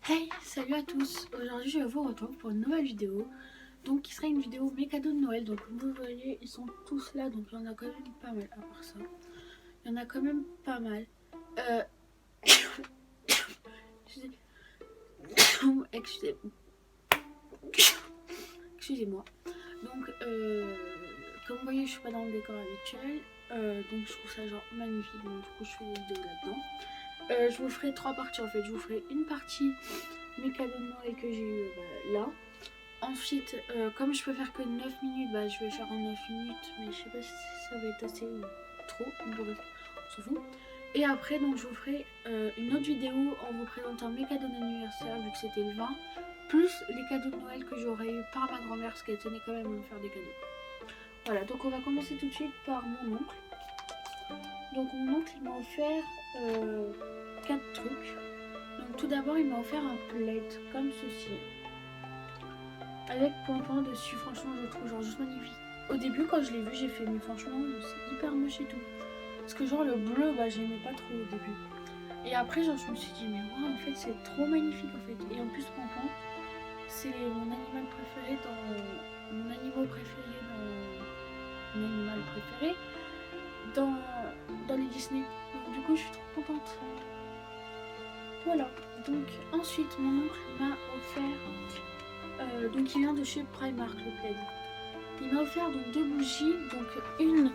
Hey, salut à tous. Aujourd'hui je vous retrouve pour une nouvelle vidéo. Donc qui sera une vidéo mes cadeaux de Noël. Donc comme vous voyez ils sont tous là. Donc il y en a quand même pas mal à part ça. Il y en a quand même pas mal. Euh... Excusez... Excusez-moi. Donc comme vous voyez je suis pas dans le décor habituel. Donc je trouve ça genre magnifique. Donc du coup je fais des vidéos là-dedans. Je vous ferai 3 parties en fait. Je vous ferai une partie mes cadeaux de Noël que j'ai eu là. Ensuite, comme je peux faire que 9 minutes, je vais faire en 9 minutes, mais je sais pas si ça va être assez ou trop, bref, on s'en fout. Et après, donc je vous ferai une autre vidéo en vous présentant mes cadeaux d'anniversaire, vu que c'était le 20, plus les cadeaux de Noël que j'aurais eu par ma grand-mère, parce qu'elle tenait quand même à me faire des cadeaux. Voilà, donc on va commencer tout de suite par mon oncle. Donc mon oncle, il m'a offert 4 trucs. Donc tout d'abord, il m'a offert un plaid, comme ceci. Avec pompon dessus, franchement je le trouve genre juste magnifique. Au début quand je l'ai vu j'ai fait mais franchement c'est hyper moche et tout. Parce que genre le bleu j'aimais pas trop au début. Et après genre je me suis dit mais wow en fait c'est trop magnifique en fait. Et en plus pompon c'est mon animal préféré dans... Mon animal préféré dans... Mon animal préféré dans les Disney. Donc du coup je suis trop contente. Voilà. Donc ensuite mon oncle m'a offert... donc il vient de chez Primark le plaid. Il m'a offert donc 2 bougies, donc une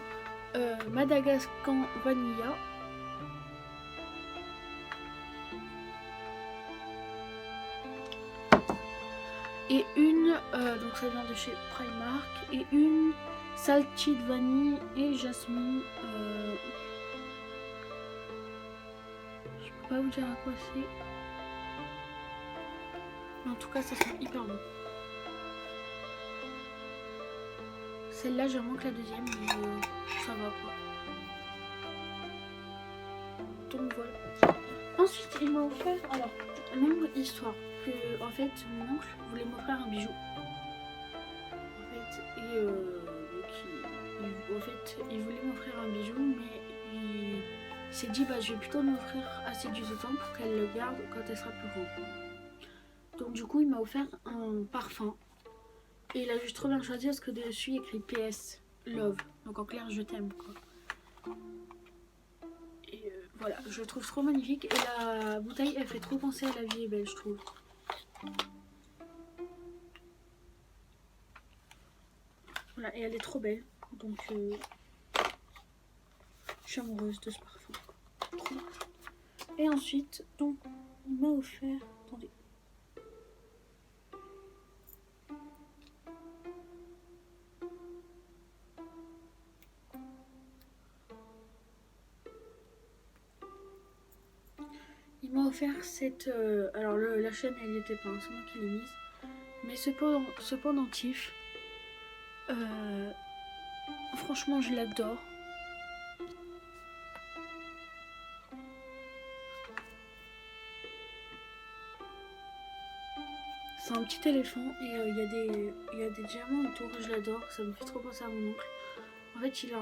Madagascar Vanilla et une, donc ça vient de chez Primark, et une Salted Vanille et Jasmine. Je peux pas vous dire à quoi c'est. Mais en tout cas ça sent hyper bon. Celle-là j'ai moins que la deuxième, mais ça va quoi. Donc voilà. Ensuite il m'a offert, alors, longue histoire, que en fait mon oncle voulait m'offrir un bijou. En fait, et il voulait m'offrir un bijou, mais il s'est dit je vais plutôt m'offrir assez du temps pour qu'elle le garde quand elle sera plus grande. Donc du coup il m'a offert un parfum. Et il a juste trop bien choisi parce que dessus il y a écrit PS Love. Donc en clair je t'aime quoi. Et voilà, je le trouve trop magnifique. Et la bouteille elle fait trop penser à La Vie est belle je trouve. Voilà, et elle est trop belle. Donc je suis amoureuse de ce parfum. Trop bien. Et ensuite, donc, il m'a offert... Attendez. Il m'a offert cette... alors, la chaîne, elle n'y était pas, c'est moi qui l'ai mise. Mais ce pendentif, franchement, je l'adore. C'est un petit éléphant et il y a des diamants autour. Je l'adore, ça me fait trop penser à mon oncle. En fait, il a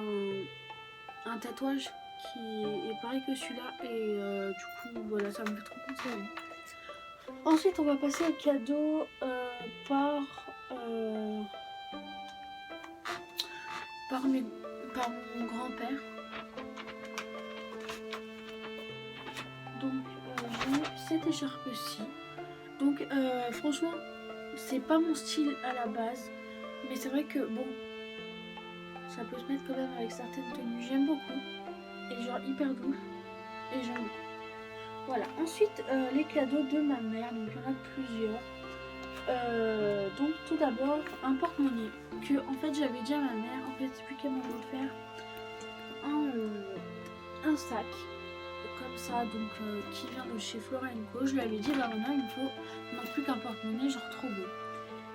un tatouage qui est pareil que celui-là et du coup, voilà, ça me fait trop penser à lui. Ensuite, on va passer au cadeau par mon grand-père. Donc, j'ai cette écharpe-ci. Donc, franchement, c'est pas mon style à la base. Mais c'est vrai que, bon, ça peut se mettre quand même avec certaines tenues. J'aime beaucoup. Et genre hyper doux. Et j'aime. Voilà. Ensuite, les cadeaux de ma mère. Donc, il y en a plusieurs. Donc tout d'abord un porte-monnaie que en fait j'avais dit à ma mère en fait vu qu'elle m'avait offert un sac comme ça donc qui vient de chez Flora & Co. Je lui avais dit maintenant il me faut plus qu'un porte-monnaie genre trop beau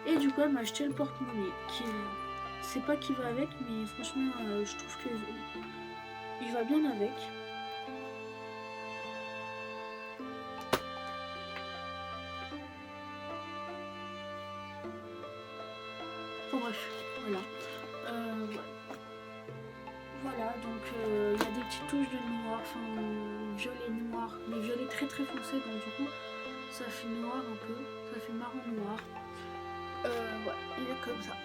et du coup elle m'a acheté le porte-monnaie qui c'est pas qui va avec mais franchement je trouve que il va bien avec. Bon bref voilà. Voilà, donc il y a des petites touches de noir, enfin violet noir, mais violet très très foncé, donc du coup Ça fait noir un peu, ça fait marron noir. Ouais, il est comme ça.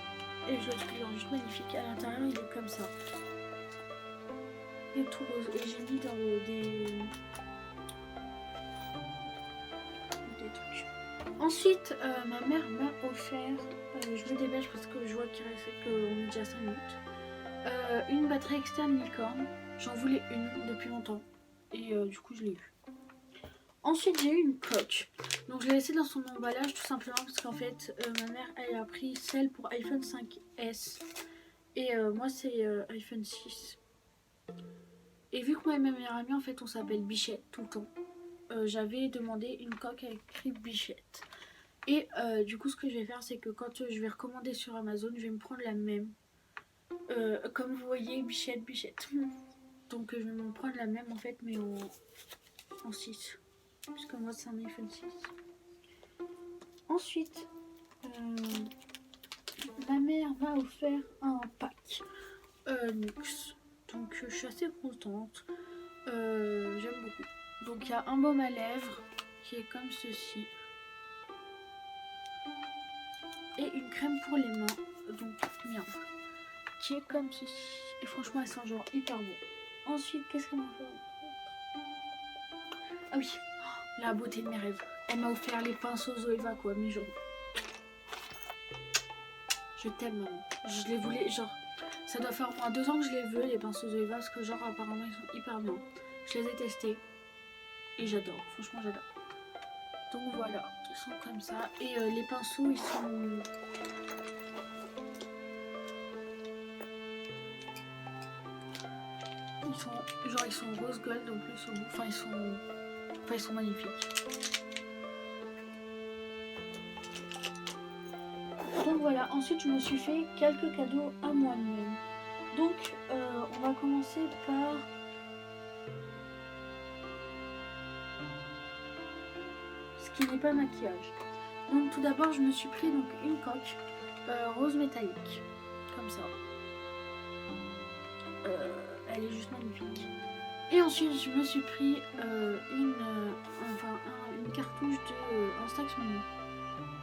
Et je le trouve juste magnifique. À l'intérieur, il est comme ça. Il est tout rose. Et j'ai mis dans des trucs. Ensuite, ma mère m'a offert, je me dépêche parce que je vois qu'il reste qu'on est déjà 5 minutes, une batterie externe licorne. J'en voulais une depuis longtemps. Et du coup, je l'ai eu. Ensuite, j'ai eu une coque. Donc, je l'ai laissée dans son emballage tout simplement parce qu'en fait, ma mère, elle a pris celle pour iPhone 5S. Et moi, c'est iPhone 6. Et vu que moi et ma meilleure amie, en fait, on s'appelle Bichette tout le temps, j'avais demandé une coque avec écrit Bichette. Et du coup, ce que je vais faire, c'est que quand je vais recommander sur Amazon, je vais me prendre la même. Comme vous voyez, Bichette, Bichette. Donc, je vais me prendre la même, en fait, mais en 6. Puisque moi, c'est un iPhone 6. Ensuite, ma mère m'a offert un pack Nux. Donc, je suis assez contente. J'aime beaucoup. Donc, il y a un baume à lèvres qui est comme ceci. Et une crème pour les mains. Donc, merde. Qui est comme ceci. Et franchement, elle sent genre hyper bon. Ensuite, qu'est-ce qu'elle m'a fait? Ah oui, la beauté de mes rêves. Elle m'a offert les pinceaux Zoeva, quoi, mais genre. Je t'aime, maman. Je les voulais, genre. Ça doit faire au moins 2 ans que je les veux, les pinceaux Zoeva, parce que, genre, apparemment, ils sont hyper bien. Je les ai testés. Et j'adore. Franchement, j'adore. Donc voilà, ils sont comme ça. Et les pinceaux, ils sont. Ils sont rose gold en plus au bout. Enfin, ils sont magnifiques. Donc voilà, ensuite je me suis fait quelques cadeaux à moi-même. Donc on va commencer par ce qui n'est pas maquillage. Donc tout d'abord je me suis pris donc une coque rose métallique, comme ça. Elle est juste magnifique. Et ensuite je me suis pris une cartouche de Instax Mini.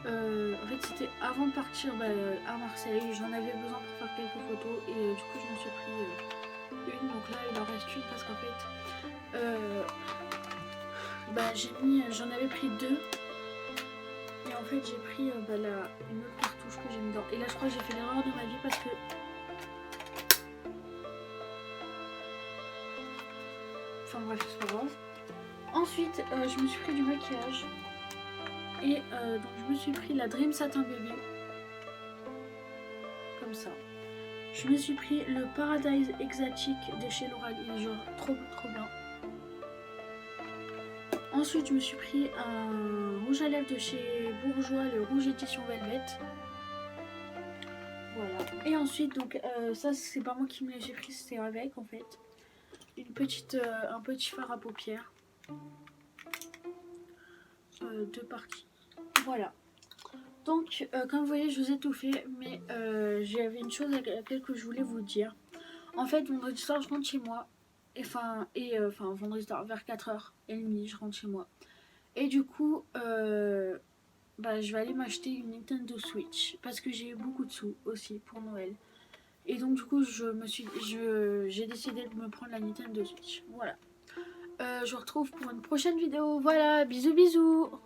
En fait c'était avant de partir à Marseille, j'en avais besoin pour faire quelques photos et du coup je me suis pris une, donc là il en reste une parce qu'en fait j'en avais pris 2 et en fait j'ai pris une autre cartouche que j'ai mis dedans et là je crois que j'ai fait l'erreur de ma vie parce que enfin bref c'est pas grave. Ensuite je me suis pris du maquillage. Et donc je me suis pris la Dream Satin Bébé. Comme ça. Je me suis pris le Paradise Exotique de chez L'Oréal. Il est genre trop bien. Ensuite je me suis pris un rouge à lèvres de chez Bourjois, le rouge édition Velvet. Voilà. Et ensuite donc ça c'est pas moi qui me l'ai pris, c'était avec en fait. Un petit fard à paupières. 2 parties. Voilà. Donc, comme vous voyez, je vous ai tout fait, mais j'avais une chose à laquelle que je voulais vous dire. En fait, vendredi soir, je rentre chez moi. Vendredi soir, vers 4h30, je rentre chez moi. Et du coup, je vais aller m'acheter une Nintendo Switch. Parce que j'ai eu beaucoup de sous aussi pour Noël. Et donc, du coup, j'ai décidé de me prendre la Nintendo Switch. Voilà. Je vous retrouve pour une prochaine vidéo. Voilà, bisous bisous.